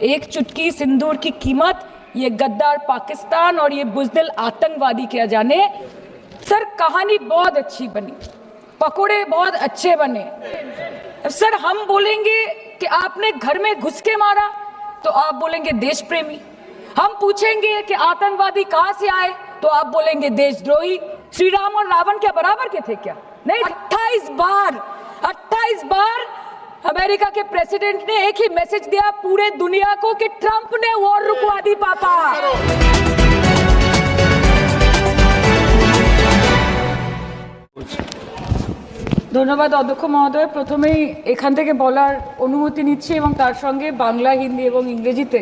एक चुटकी सिंदूर की कीमत ये गद्दार पाकिस्तान और ये बुज़दिल आतंकवादी क्या जाने। सर कहानी बहुत अच्छी बनी, पकोड़े बहुत अच्छे बने। सर हम बोलेंगे कि आपने घर में घुस के मारा तो आप बोलेंगे देश प्रेमी। हम पूछेंगे कि आतंकवादी कहां से आए तो आप बोलेंगे देशद्रोही। श्री राम और रावण क्या बराबर के थे क्या? नहीं। 28 बार अमेरिका के प्रेसिडेंट ने एक ही मैसेज दिया पूरे दुनिया को कि ट्रंप ने वॉर रुकवा दी पापा। ধন্যবাদ অধ্যক্ষ মহোদয়। প্রথমেই এখান থেকে বলার অনুমতি নিচ্ছি এবং তার সঙ্গে বাংলা, হিন্দি এবং ইংরেজিতে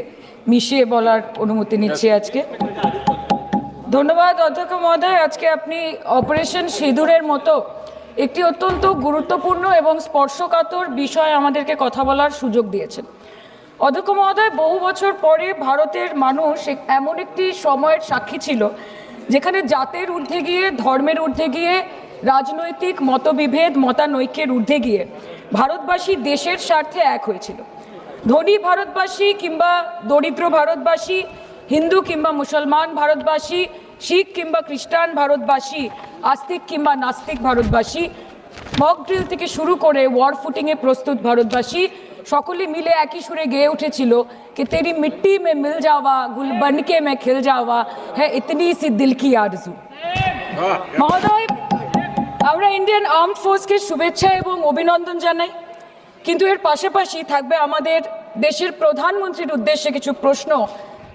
মিশিয়ে বলার অনুমতি নিচ্ছি আজকে। ধন্যবাদ অধ্যক্ষ মহোদয়। আজকে আপনি অপারেশন সিঁদুরের মতো একটি অত্যন্ত গুরুত্বপূর্ণ এবং স্পর্শকাতর বিষয় আমাদেরকে কথা বলার সুযোগ দিয়েছেন। অধ্যক্ষ মহোদয়, বহু বছর পরে ভারতের মানুষ এমন একটি সময়ের সাক্ষী ছিল যেখানে জাতের ঊর্ধ্বে গিয়ে, ধর্মের ঊর্ধ্বে গিয়ে, রাজনৈতিক মতবিভেদ, মতানৈক্যের ঊর্ধ্বে গিয়ে ভারতবাসী দেশের স্বার্থে এক হয়েছিল। ধনী ভারতবাসী কিংবা দরিদ্র ভারতবাসী, হিন্দু কিংবা মুসলমান ভারতবাসী, শিখ কিংবা খ্রিস্টান ভারতবাসী, আস্তিক কিংবা নাস্তিক ভারতবাসী, মক ড্রিল থেকে শুরু করে ওয়ার ফুটিংয়ে প্রস্তুত ভারতবাসী সকলে মিলে একই সুরে গেয়ে উঠেছিল कि तेरी मिट्टी में मिल जावा, गुल बनके मैं खिल जावा, है इतनी सी दिल की आरज़ू। মহোদয়, আমরা ইন্ডিয়ান আর্মড ফোর্সকে শুভেচ্ছা এবং অভিনন্দন জানাই, কিন্তু এর পাশাপাশি থাকবে আমাদের দেশের প্রধানমন্ত্রীর উদ্দেশ্যে কিছু প্রশ্ন,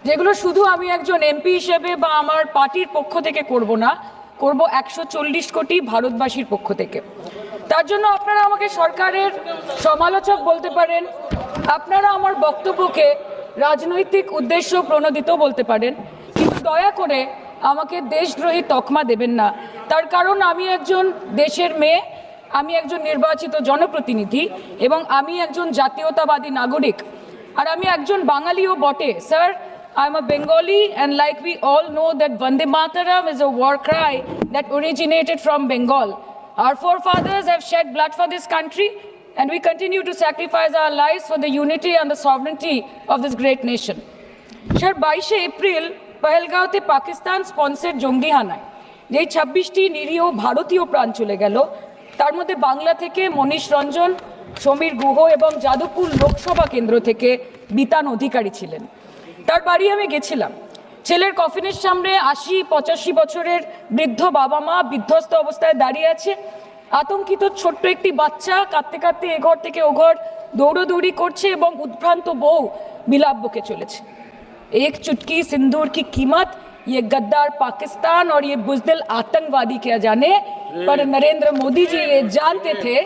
যেগুলো শুধু আমি একজন এমপি হিসেবে বা আমার পার্টির পক্ষ থেকে করব না, করব 140 কোটি ভারতবাসীর পক্ষ থেকে। তার জন্য আপনারা আমাকে সরকারের সমালোচক বলতে পারেন, আপনারা আমার বক্তব্যকে রাজনৈতিক উদ্দেশ্য প্রণোদিত বলতে পারেন, কিন্তু দয়া করে আমাকে দেশদ্রোহী তকমা দেবেন না। তার কারণ আমি একজন দেশের মেয়ে, আমি একজন নির্বাচিত জনপ্রতিনিধি এবং আমি একজন জাতীয়তাবাদী নাগরিক, আর আমি একজন বাঙালিও বটে। Sir, I am a Bengali, and like we all know that Vande Mataram is a war cry that originated from Bengal. Our forefathers have shed blood for this country, and we continue to sacrifice our lives for the unity and the sovereignty of this great nation. Sir, 22 April পহেলগাঁওতে Pakistan sponsored জঙ্গি হানায় যেই 26টি নিরীহ ভারতীয় প্রাণ চলে গেল, তার মধ্যে বাংলা থেকে মনীষ রঞ্জন, সমীর গুহ এবং যাদবপুর লোকসভা কেন্দ্র থেকে বিতান অধিকারী ছিলেন। তার বাড়ি আমি গেছিলাম। ছেলের কফিনের সামনে 80-85 বছরের বৃদ্ধ বাবা মা বিধ্বস্ত অবস্থায় দাঁড়িয়ে আছে। আতঙ্কিত ছোট্ট একটি বাচ্চা কাঁদতে কাঁদতে এ ঘর থেকে ও ঘর দৌড়দৌড়ি করছে এবং উদ্ভ্রান্ত বউ বিলাপ বকে চলেছে। एक चुटकी सिंदूर की कीमत ये गद्दार पाकिस्तान और ये बुज़दिल आतंकवादी क्या जाने, पर नरेंद्र मोदी जी ये जानते थे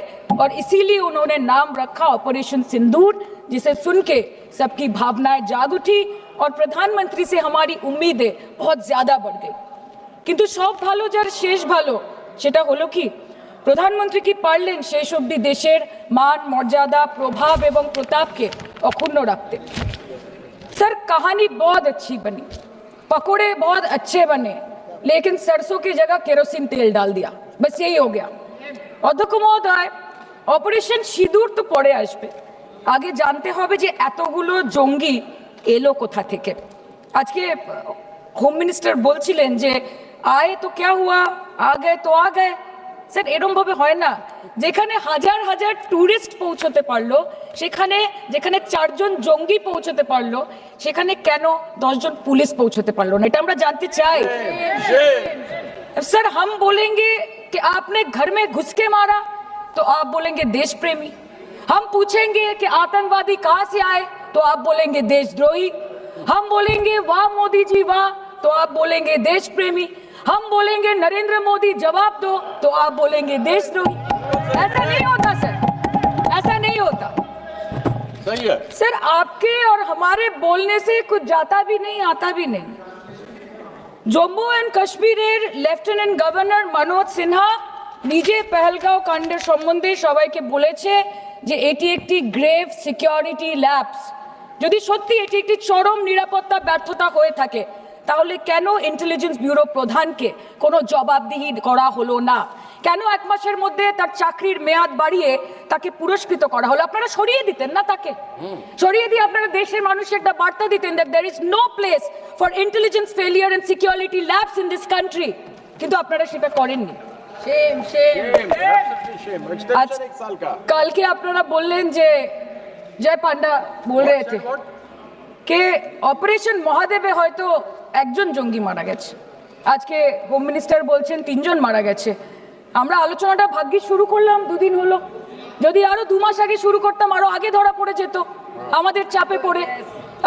और इसीलिए उन्होंने नाम रखा ऑपरेशन सिंदूर, जिसे सुन के सबकी भावनाएं जाग उठी और प्रधानमंत्री से हमारी उम्मीदें बहुत ज्यादा बढ़ गई। किंतु सब भालो जार शेष भालो, सेटा हलो कि प्रधानमंत्री की पारलेन शेष अब्दि देशेर मान, मर्यादा, प्रभाव एवं प्रताप के अक्षुण्ण रखते। सर कहानी बहुत अच्छी बनी, पकोड़े बहुत अच्छे बने, लेकिन सरसों की जगह केरोसिन तेल डाल दिया, बस यही हो गया। অধ্যক্ষ মহোদয়, অপারেশন সিঁদুর তো পরে আসবে, আগে জানতে হবে যে এতগুলো জঙ্গি এলো কোথা থেকে। আজকে হোম মিনিস্টার বলছিলেন যে আয়ে তো ক্যা হুয়া, আ গয়ে তো আ গয়ে। স্যার এরকম ভাবে হয় না। যেখানে হাজার হাজার টুরিস্ট পৌঁছতে পারলো, সেখানে যেখানে 4 জন জঙ্গি পৌঁছতে পারলো, সেখানে কেন 10 জন পুলিশ পৌঁছতে পারলো না? এটা আমরা জানতে চাই। सर हम बोलेंगे कि आपने घर में घुस के मारा तो आप बोलेंगे देश प्रेमी। हम पूछेंगे कि आतंकवादी कहां से आए तो आप बोलेंगे देशद्रोही। हम बोलेंगे वाह मोदी जी वाह तो आप बोलेंगे देश प्रेमी। हम बोलेंगे नरेंद्र मोदी जवाब दो तो आप बोलेंगे देशद्रोही। ऐसा नहीं होता सर, ऐसा नहीं होता। सही है सर, आपके और हमारे बोलने से कुछ जाता भी नहीं आता भी नहीं। জম্মু অ্যান্ড কাশ্মীরের লেফটেন্যান্ট গভর্নর মনোজ সিনহা নিজে পেহেলগাঁও কাণ্ডের সম্বন্ধে সবাইকে বলেছে যে এটি একটি গ্রেভ সিকিউরিটি ল্যাপস। যদি সত্যি এটি একটি চরম নিরাপত্তা ব্যর্থতা হয়ে থাকে, তাহলে কেন ইন্টেলিজেন্স ব্যুরো প্রধানকে কোনো জবাবদিহি করা হলো না? কেন এক মাসের মধ্যে তার চাকরির মেয়াদ বাড়িয়ে তাকে পুরস্কৃত করা হলো? আপনারা সরিয়ে দিতেন না তাকে? সরিয়ে দিয়ে আপনারা দেশের মানুষকে একটা বার্তা দিতেন that there is no place for intelligence failure and security labs in this country, কিন্তু আপনারা সেটা করেননি। Shame, absolutely shame. आज Extension 1 साल का। कल के আপনারা বললেন যে জয় পান্ডা বল रहे थे What? কে অপারেশন মহাদেবে হয়তো একজন জঙ্গি মারা গেছে, আজকে হোম মিনিস্টার বলছেন 3 জন মারা গেছে। আমরা আলোচনাটা ভাগ্যিস শুরু করলাম, 2 দিন হলো, যদি আরো 2 মাস আগে শুরু করতাম আরো আগে ধরা পড়ে যেত আমাদের চাপে পড়ে।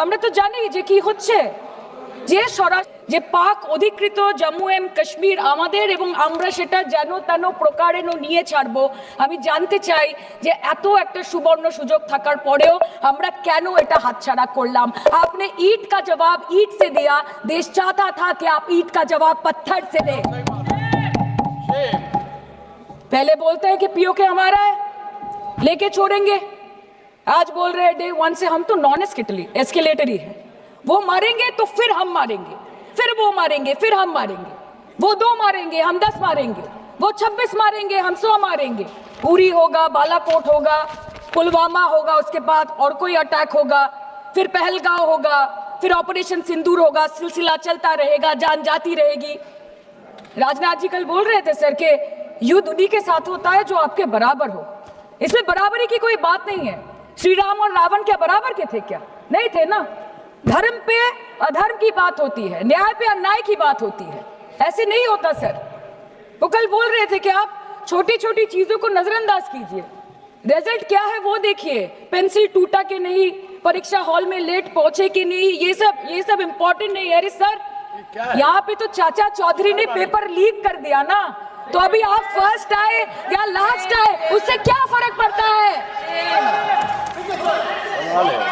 আমরা তো জানি যে কি হচ্ছে, যে পাক অধিকৃত জম্মু এন্ড কাশ্মীর আমাদের, এবং আমরা সেটা যেন তেন প্রকারে নিয়ে ছাড়বো। আমি জানতে চাই যে এত একটা সুবর্ণ সুযোগ থাকার পরেও আমরা কেন এটা হাতছাড়া করলাম? আপনি ईंट का जवाब ईंट से दिया, देश चाहता था कि आप ईंट का जवाब पत्थर से दें। Shame. पहले बोलते हैं कि पीओके हमारा है, लेके छोड़ेंगे, आज बोल रहे हैं डे 1 से हम तो नॉन एस्केलेटरी है, वो मारेंगे तो फिर हम मारेंगे, फिर वो मारेंगे, फिर हम मारेंगे, वो 2 मारेंगे हम 10 मारेंगे, वो 26 मारेंगे हम 100 मारेंगे। उरी होगा, बालाकोट होगा, पुलवामा होगा, उसके बाद और कोई अटैक होगा, फिर पहलगांव होगा, फिर ऑपरेशन सिंदूर होगा, सिलसिला चलता रहेगा, जान जाती रहेगी। राजनाथ जी कल बोल रहे थे सर के युद्ध उन्हीं के साथ होता है जो आपके बराबर हो, इसमें बराबरी की कोई बात नहीं है। श्री राम और रावण क्या बराबर के थे क्या? नहीं थे ना। धर्म पे अधर्म की बात होती है, न्याय पे अन्याय की बात होती है, ऐसे नहीं होता सर। वो कल बोल रहे थे कि आप छोटी छोटी चीजों को नजरअंदाज कीजिए, रिजल्ट क्या है वो देखिए, पेंसिल टूटा कि नहीं, परीक्षा हॉल में लेट पहुंचे कि नहीं, ये सब इंपॉर्टेंट नहीं है। अरे सर, यहाँ पे तो चाचा चौधरी ने पेपर लीक कर दिया ना, तो अभी आप फर्स्ट आए या लास्ट आए उससे क्या फर्क पड़ता है?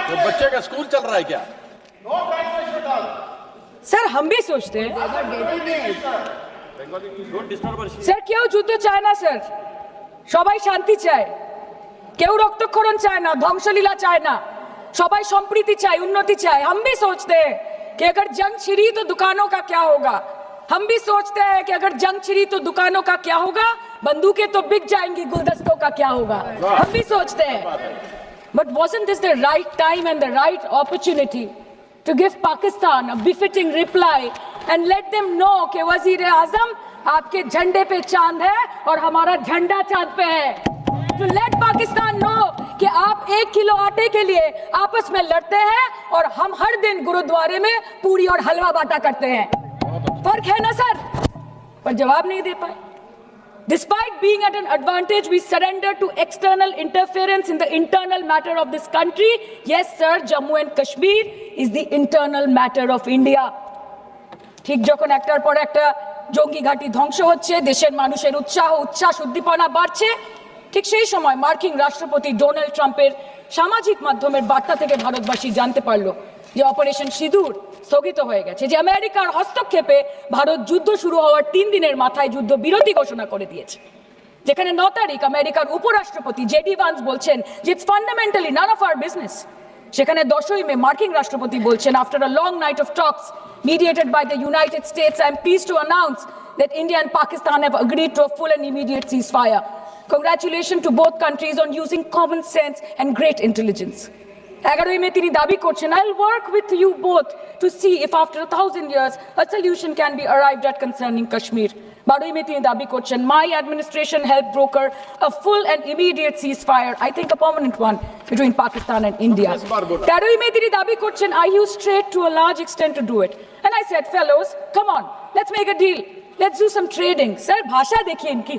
तो बच्चे का स्कूल चल रहा है क्या? सर हम भी सोचते हैं স্যার, কেউ যুদ্ধ চায় না স্যার, সবাই শান্তি চায়, কেউ রক্তক্ষরণ চায় না, ধ্বংসলীলা চায় না, সবাই সম্প্রীতি চায়, উন্নতি চায়। हम भी सोचते हैं कि अगर जंग छिड़ी तो दुकानों का क्या होगा, हम भी सोचते हैं कि अगर जंग छिड़ी तो दुकानों का क्या होगा, बंदूकें तो बिक जाएंगी, गुलदस्तों का क्या होगा, हम भी सोचते हैं। But wasn't this the right time and the right opportunity to give Pakistan a befitting reply and let them know कि वजीर आजम आपके झंडे पे चांद है और हमारा झंडा चांद पे है। To let Pakistan know कि आप 1 किलो आटे के लिए आपस में लड़ते हैं और हम हर दिन गुरुद्वारे में पूरी और हलवा बांटा करते हैं। फर्क है ना सर? पर जवाब नहीं दे पाए। Despite being at an advantage, we surrender to external interference in the internal matter of this country. Yes, sir, Jammu and Kashmir is the internal matter of India. ঠিক যখন একটার পর একটা জঙ্গি ঘাঁটি ধ্বংস হচ্ছে, দেশের মানুষের উচ্ছ্বাস উদ্দীপনা বাড়ছে, ঠিক সেই সময় মার্কিন রাষ্ট্রপতি ডোনাল্ড ট্রাম্পের সামাজিক মাধ্যমের বার্তা থেকে ভারতবাসী জানতে পারলো যে অপারেশন সিঁদুর স্থগিত হয়ে গেছে, যে আমেরিকার হস্তক্ষেপে ভারত যুদ্ধ শুরু হওয়ার 3 দিনের মাথায় যুদ্ধ বিরতি ঘোষণা করে দিয়েছে। যেখানে 9 তারিখ আমেরিকার উপরাষ্ট্রপতি জেডি ভান্স বলছেন যে it's fundamentally none of our business, সেখানে 10ই মে মার্কিন রাষ্ট্রপতি বলছেন after a long night of talks mediated by the United States, I am pleased to announce that India and Pakistan have agreed to a full and immediate ceasefire. Congratulations to both countries on using common sense and great intelligence. 11ই মে তিনি দাবি করছেন, I'll work with you both to see if after 1000 years a solution can be arrived at concerning Kashmir. 12ই মে তিনি দাবি করছেন, my administration helped broker a full and immediate ceasefire, I think a permanent one, between Pakistan and India. 13ই মে তিনি দাবি করছেন, I used trade to a large extent to do it. And I said, fellows, come on, let's make a deal. Let's do some trading. Sir, ভাষা দেখিয়ে ইনকি।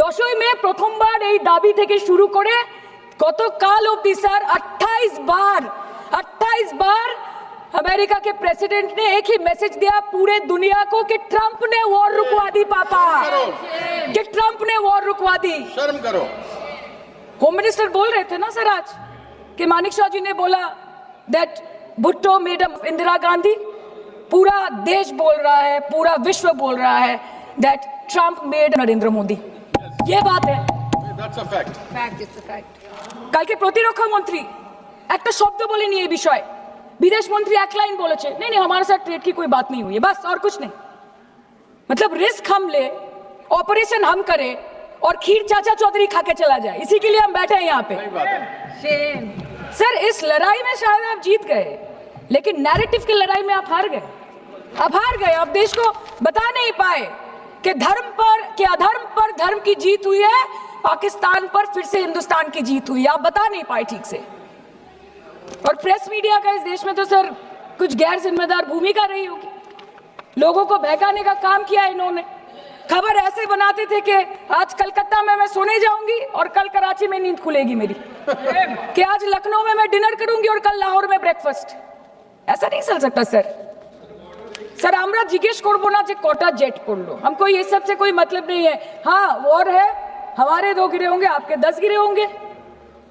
10ই মে প্রথমবার এই দাবি থেকে শুরু করে গতকাল অবধি স্যার 28 बार अमेरिका के प्रेसिडेंट ने एक ही मैसेज दिया पूरे दुनिया को कि ट्रंप ने वॉर रुकवा दी पापा, कि ट्रंप ने वॉर रुकवा दी। शर्म करो। होम मिनिस्टर बोल रहे थे ना सर आज कि मानिक शाह जी ने बोला दैट भुट्टो मेड इंदिरा गांधी, पूरा देश बोल रहा है, पूरा विश्व बोल रहा है that Trump made Narendra Modi. ये बात है, That's a fact. কালকে প্রতিরক্ষা মন্ত্রী একটা শব্দ বলেনি এই বিষয়ে, विदेश मंत्री एक लाइन बोले नहीं हमारे साथ ट्रेड की कोई बात नहीं हुई है, बस और कुछ नहीं। मतलब रिस्क हम ले, ऑपरेशन हम करें और खीर चाचा चौधरी खा के चला जाए, इसी के लिए हम बैठे हैं यहाँ पे। सही बात है। सर इस लड़ाई में शायद आप जीत गए, लेकिन नैरेटिव की लड़ाई में आप हार गए। आप हार गए, आप देश को बता नहीं पाए कि धर्म पर कि अधर्म पर धर्म की जीत हुई है, पाकिस्तान पर फिर से हिंदुस्तान की जीत हुई है, आप बता नहीं पाए ठीक से। और प्रेस मीडिया का इस देश में तो सर कुछ गैर जिम्मेदार भूमिका रही होगी, लोगों को बहकाने का काम किया इन्होंने। खबर ऐसे बनाते थे कि आज कलकत्ता में मैं सोने जाऊंगी और कल कराची में नींद खुलेगी मेरी, कि आज लखनऊ में मैं डिनर करूंगी और कल लाहौर में ब्रेकफास्ट। ऐसा नहीं चल सकता सर। सर আমরা জিজ্ঞেস করবো না যে কটা जेट পড়লো, हमको ये सब से कोई मतलब नहीं है। हाँ वॉर है, हमारे 2 गिरे होंगे, आपके 10 गिरे होंगे।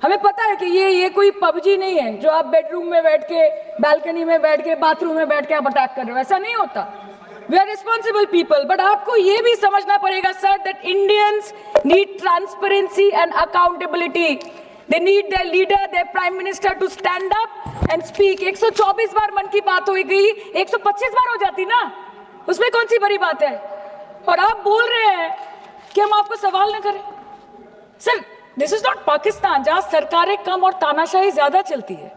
हमें पता है कि ये कोई पबजी नहीं है जो आप बेडरूम में बैठ के, बालकनी में बैठ के, बाथरूम में बैठ के आप अटैक कर रहे हो, ऐसा नहीं होता। We are responsible people, but आपको ये भी समझना पड़ेगा sir that Indians need transparency and accountability. They need their leader, their prime minister to stand up and speak. 124 बार मन की बात हो गई, 125 बार हो जाती ना, उसमें कौन सी बड़ी बात है। और आप बोल रहे हैं कि हम आपको सवाल न करें। Sir this is not Pakistan जहां सरकारें कम और तानाशाही ज्यादा चलती है,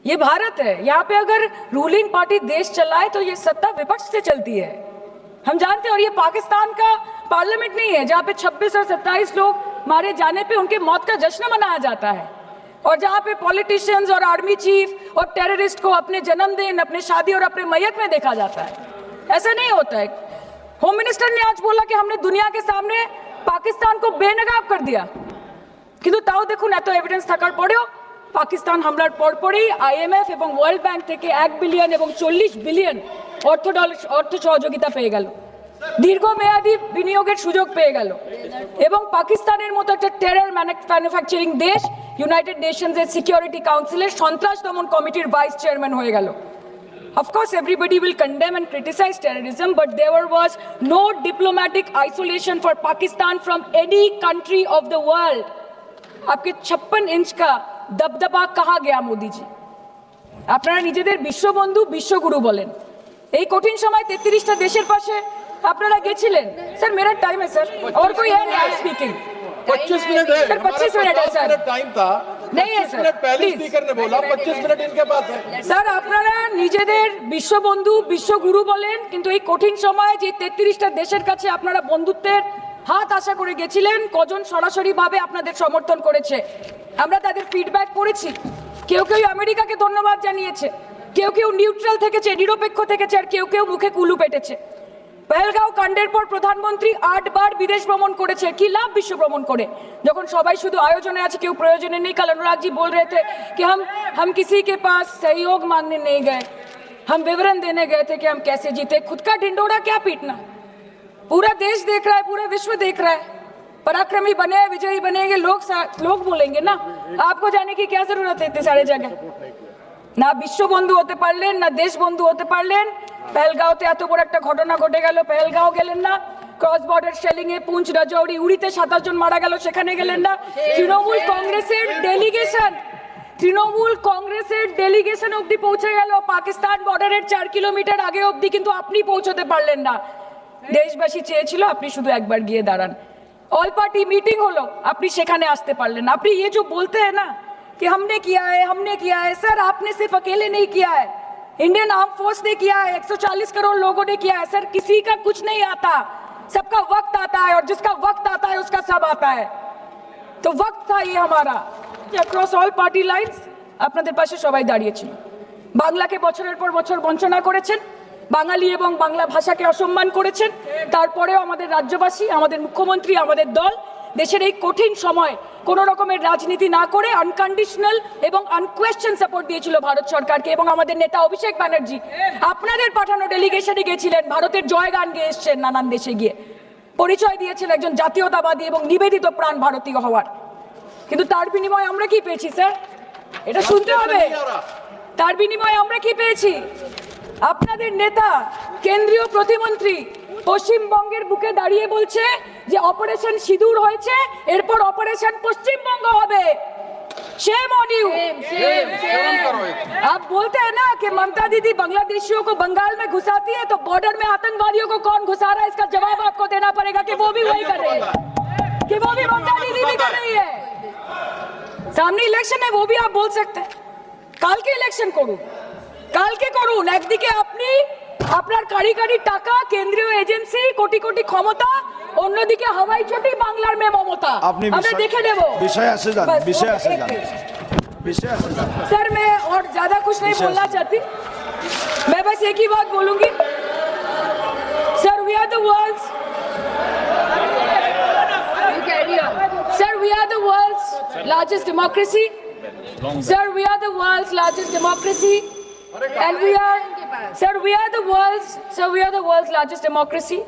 ये भारत है। यहाँ पे अगर रूलिंग पार्टी देश चलाए तो ये सत्ता विपक्ष से चलती है, हम जानते हैं। और ये पाकिस्तान का पार्लियामेंट नहीं है जहाँ पे 26 और 27 लोग मारे जाने पे उनके मौत का जश्न मनाया जाता है, और जहाँ पे पॉलिटिशियंस और आर्मी चीफ और टेररिस्ट को अपने जन्मदिन, अपने शादी और अपने मैयत में देखा जाता है। ऐसा नहीं होता है। होम मिनिस्टर ने आज बोला कि हमने दुनिया के सामने पाकिस्तान को बेनकाब कर दिया, কিন্তু তাও দেখুন এত এভিডেন্স থাকার পরেও পাকিস্তান হামলার পরপরই আইএমএফ এবং ওয়ার্ল্ড ব্যাংক থেকে 1 বিলিয়ন এবং 40 বিলিয়ন অর্থ সহযোগিতা পেয়ে গেল, দীর্ঘমেয়াদী বিনিয়োগের সুযোগ পেয়ে গেল, এবং পাকিস্তানের মতো একটা টেরর ম্যানুফ্যাকচারিং দেশ ইউনাইটেড নেশনসের সিকিউরিটি কাউন্সিলের সন্ত্রাস দমন কমিটির ভাইস চেয়ারম্যান হয়ে গেল। Of course, everybody will condemn and criticize terrorism, but there was no diplomatic isolation for Pakistan from any country of the world. आपके 56 इंच का दबदबा कहाँ गया मोदी जी? আপনারা নিজেদের বিশ্ববন্ধু বিশ্বগুরু বলেন, এই কঠিন সময় 33টা দেশের পাশে আপনারা গেছিলেন। স্যার मेरा टाइम है सर, और कोई है नहीं स्पीकिंग। 25 मिनट है सर 25 मिनट है सर, टाइम था नहीं है सर, मिनट पहले प्लीज। स्पीकर ने बोला 25 मिनट इनके पास है। স্যার আপনারা নিজেদের বিশ্ববন্ধু বিশ্বগুরু বলেন, কিন্তু এই কঠিন সময় যে 33টা দেশের কাছে আপনারা বন্ধুত্বের হাত আশা করে গেছিলেন, কজন সরাসরি ভাবে আপনাদের সমর্থন করেছে আমরা তাদের ফিডব্যাক পড়েছি। কেউ কেউ আমেরিকাকে ধন্যবাদ জানিয়েছে, কেউ কেউ নিউট্রাল থেকেছে, নিরপেক্ষ থেকেছে, আর কেউ কেউ মুখে কুলু পেটেছে। পহেলগাঁও কাণ্ডের পর প্রধানমন্ত্রী 8 বার বিদেশ ভ্রমণ করেছে, কি লাভ বিশ্ব ভ্রমণ করে যখন সবাই শুধু আয়োজনে আছে, কেউ প্রয়োজনে নেই। कल अनुराग जी बोल रहे थे कि हम किसी के पास सहयोग मांगने नहीं गए, हम विवरण देने गए थे कि हम कैसे जीते। खुद का ढिंडोरा क्या पीटना, पूरा देश देख रहा है, पूरा विश्व देख रहा है। पराक्रमी बने, विजयी बनेंगे लोग बोलेंगे ना, आपको जाने की क्या जरूरत है इतने सारे जगह। না বিশ্ববন্ধু হতে পারলেন, না দেশ বন্ধু হতে পারলেন। পেহেলগাঁওতে এত বড় একটা ঘটনা ঘটে গেল, পেহেলগাঁও গেলেন না। ক্রস বর্ডার শেলিং এ পুঞ্চ, রাজৌরি, উড়িতে 27 জন মারা গেল, সেখানে গেলেন না। তৃণমূল কংগ্রেসের ডেলিগেশন অবধি পৌঁছে গেল পাকিস্তান বর্ডারের 4 কিলোমিটার আগে অবধি, কিন্তু আপনি পৌঁছতে পারলেন না। দেশবাসী চেয়েছিল আপনি শুধু একবার গিয়ে দাঁড়ান। ऑल पार्टी मीटिंग হলো, আপনি সেখানে আসতে পারলেন না। আপনি ये जो बोलते हैं ना कि हमने किया है, सर आपने सिर्फ अकेले नहीं किया है, इंडियन आर्म फोर्स ने किया है, 140 करोड़ लोगों ने किया है। सर किसी का कुछ नहीं आता, सबका वक्त आता है, और जिसका वक्त आता है उसका सब आता है। तो वक्त था ये हमारा, अक्रॉस ऑल पार्टी लाइन्स আপনাদের পাশে সবাই দাঁড়িয়েছিল। বাংলাকে বছরের পর বছর বঞ্চনা করেছেন, বাঙালি এবং বাংলা ভাষাকে অসম্মান করেছেন, তারপরেও আমাদের রাজ্যবাসী, আমাদের মুখ্যমন্ত্রী, আমাদের দল দেশের এই কঠিন সময় কোনো রকমের রাজনীতি না করে আনকন্ডিশনাল এবং আনকোয়েশ্চেন সাপোর্ট দিয়েছিল ভারত সরকারকে। এবং আমাদের নেতা অভিষেক ব্যানার্জি আপনাদের পাঠানো ডেলিগেশনে গেছিলেন, ভারতের জয়গান গেয়ে এসছেন, নানান দেশে গিয়ে পরিচয় দিয়েছেন একজন জাতীয়তাবাদী এবং নিবেদিত প্রাণ ভারতীয় হওয়ার। কিন্তু তার বিনিময়ে আমরা কি পেয়েছি স্যার? এটা শুনতে হবে। তার বিনিময়ে আমরা কি পেয়েছি? আপনাদের নেতা কেন্দ্রীয় প্রতিমন্ত্রী পশ্চিমবঙ্গের বুকে দাঁড়িয়ে বলছে যে অপারেশন সিঁদুর হয়েছে, এরপর অপারেশন পশ্চিমবঙ্গ হবে। Shame on you. आप बोलते हैं ना कि ममता दीदी बांग्लादेशियों को बंगाल में घुसाती है, तो बॉर्डर में आतंकवादियों को कौन घुसा रहा है, इसका जवाब आपको देना पड़ेगा कि वो भी वही कर रहे हैं, कि वो भी ममता दीदी भी कर रही है। सामने इलेक्शन है, वो भी आप बोल सकते हैं। কালকে ইলেকশন করুন, কালকে করুন। একদিকে আপনি আপনার কারি কারি টাকা, কেন্দ্রীয় এজেন্সি, কোটি কোটি ক্ষমতা, অন্যদিকে হাওয়াই চটি বাংলার মেয়ে মমতা। আপনি আমরা দেখে নেব। বিষয় আসে যান, बस, বিষয় আসে एक যান, मिनट। বিষয় আসে যান। सर मैं और ज्यादा कुछ नहीं बोलना चाहती, मैं बस एक ही बात बोलूंगी। Sir we are the world's, sir we are the world's largest democracy, sir we are the world's largest democracy, and we are, sir we are the world's largest democracy,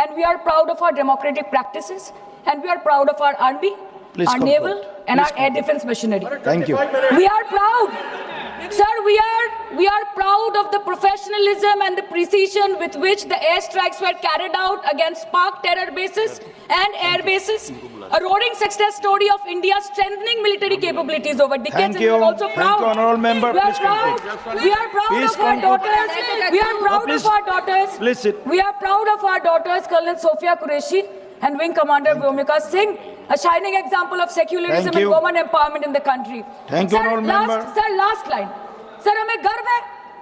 and we are proud of our democratic practices, and we are proud of our army, Please our conclude. naval, and Please our air defense machinery. Thank you. We are proud, sir. We are proud of the professionalism and the precision with which the airstrikes were carried out against Pak terror bases and air bases. A roaring success story of India's strengthening military capabilities over decades. Thank And we you. are also Thank proud. you, honorable member. We are Please proud. conclude. We are proud Please of our conclude. daughters. We are proud please. of our daughters. Please sit. We are proud of our daughters, Colonel Sophia Qureshi and Wing Commander Vyomika Singh, a shining example of secularism Thank and you. women empowerment in the country. Thank you, Sir, honorable member. Sir, last line. Sir हमें गर्व है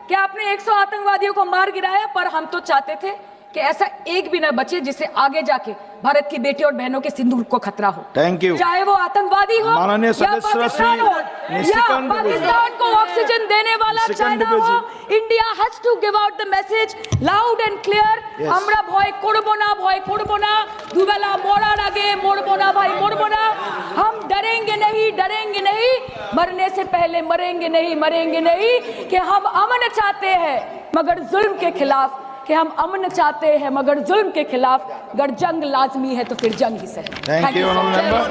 कि आपने 100 आतंकवादियों को मार गिराया, पर हम तो चाहते थे कि ऐसा एक भी ना बचे जिससे आगे जाके भारत की बेटी और बहनों के सिंदूर को खतरा हो। Thank you. चाहे वो आतंकवादी हो माननीय या सदस्य पाकिस्तान श्री हो या निशिकांत पाकिस्तान को ऑक्सीजन देने वाला निशिकांत चाइना दुबे हो, जी। India has to give out the message loud and clear. Yes. আমরা ভয় করব না, ভয় করব না, দুবেলা মরার আগে মরবো না ভাই, মরবো না। हम डरेंगे नहीं, मरने से पहले मरेंगे नहीं, कि हम अमन चाहते हैं मगर जुल्म के खिलाफ, कि हम अमन चाहते हैं मगर जुल्म के खिलाफ। अगर जंग लाजमी है तो फिर जंग ही सही। Thank you, sir. honorable member.